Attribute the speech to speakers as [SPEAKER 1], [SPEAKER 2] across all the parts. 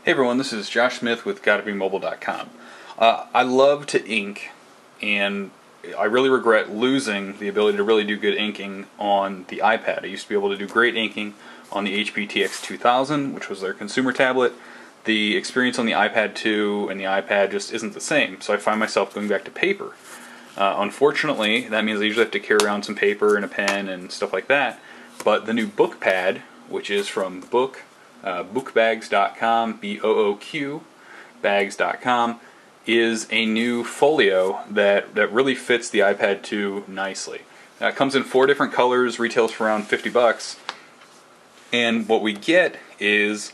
[SPEAKER 1] Hey everyone, this is Josh Smith with GottaBeMobile.com. I love to ink, and I really regret losing the ability to really do good inking on the iPad. I used to be able to do great inking on the HP TX2000, which was their consumer tablet. The experience on the iPad 2 and the iPad just isn't the same, so I find myself going back to paper. Unfortunately, that means I usually have to carry around some paper and a pen and stuff like that, but the new BooqPad, which is from BooqBags.com, B-O-O-Q, bags.com, is a new folio that really fits the iPad 2 nicely. It comes in 4 different colors, retails for around $50, and what we get is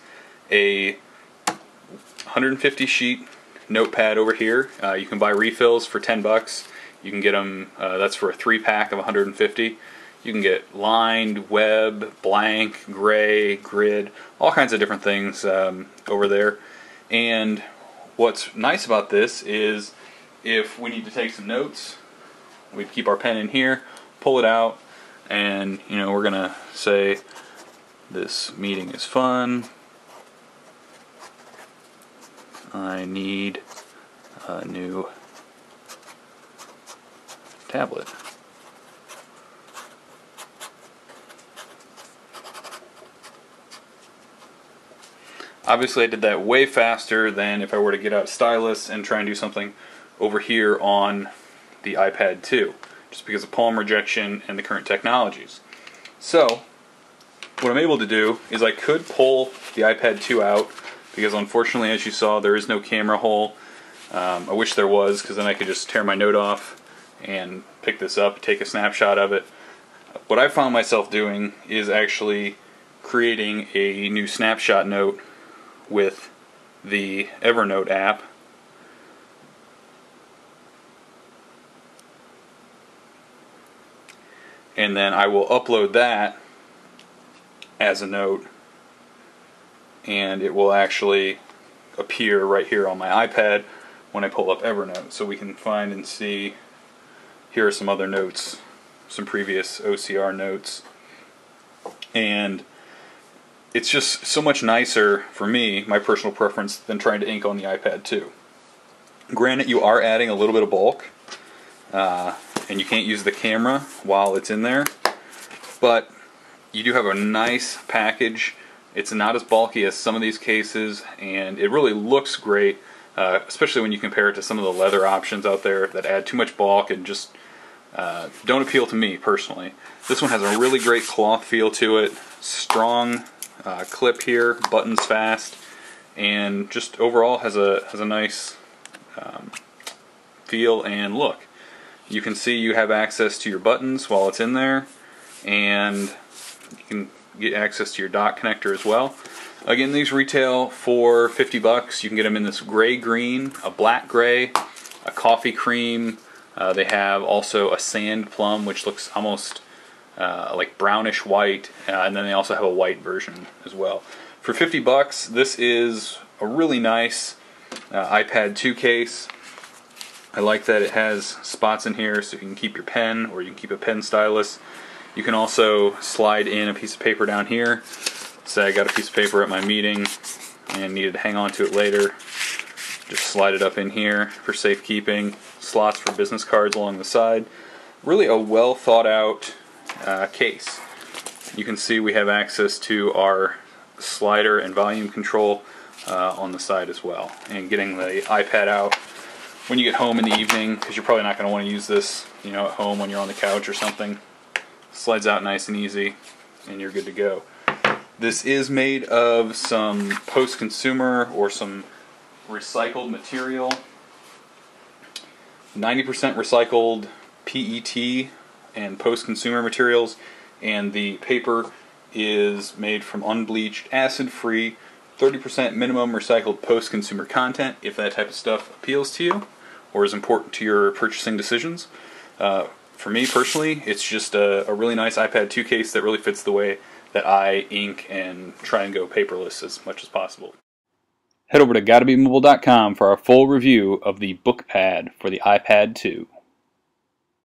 [SPEAKER 1] a 150 sheet notepad over here. You can buy refills for $10. You can get them, that's for a 3-pack of 150. You can get lined, web, blank, gray, grid, all kinds of different things over there. And what's nice about this is if we need to take some notes, we keep our pen in here, pull it out, and we're gonna say this meeting is fun. I need a new tablet. Obviously I did that way faster than if I were to get out a stylus and try and do something over here on the iPad 2, just because of palm rejection and the current technologies. So what I'm able to do is I could pull the iPad 2 out, because unfortunately, as you saw, there is no camera hole. I wish there was, because then I could just tear my note off and pick this up, take a snapshot of it. What I found myself doing is actually creating a new snapshot note with the Evernote app. And then I will upload that as a note, and it will actually appear right here on my iPad when I pull up Evernote. So we can find and see, here are some other notes, some previous OCR notes, and it's just so much nicer for me, my personal preference, than trying to ink on the iPad 2. Granted, you are adding a little bit of bulk, and you can't use the camera while it's in there, but you do have a nice package. It's not as bulky as some of these cases, and it really looks great, especially when you compare it to some of the leather options out there that add too much bulk and just don't appeal to me personally. This one has a really great cloth feel to it, strong clip here, buttons fast, and just overall has a nice feel and look. You can see you have access to your buttons while it's in there, and you can get access to your dock connector as well. Again, these retail for $50. You can get them in this gray green, a black gray, a coffee cream. They have also a sand plum, which looks almost like brownish white, and then they also have a white version as well. For $50, this is a really nice iPad 2 case. I like that it has spots in here so you can keep your pen, or you can keep a pen stylus. You can also slide in a piece of paper down here. Say I got a piece of paper at my meeting and needed to hang on to it later. Just slide it up in here for safekeeping. Slots for business cards along the side. Really a well thought out case. You can see we have access to our slider and volume control on the side as well. And getting the iPad out when you get home in the evening, because you're probably not going to want to use this at home when you're on the couch or something. Slides out nice and easy, and you're good to go. This is made of some post-consumer or some recycled material. 90% recycled PET and post-consumer materials, and the paper is made from unbleached, acid-free, 30% minimum recycled post-consumer content, if that type of stuff appeals to you or is important to your purchasing decisions. For me personally, it's just a really nice iPad 2 case that really fits the way that I ink and try and go paperless as much as possible. Head over to GottaBeMobile.com for our full review of the BooqPad for the iPad 2.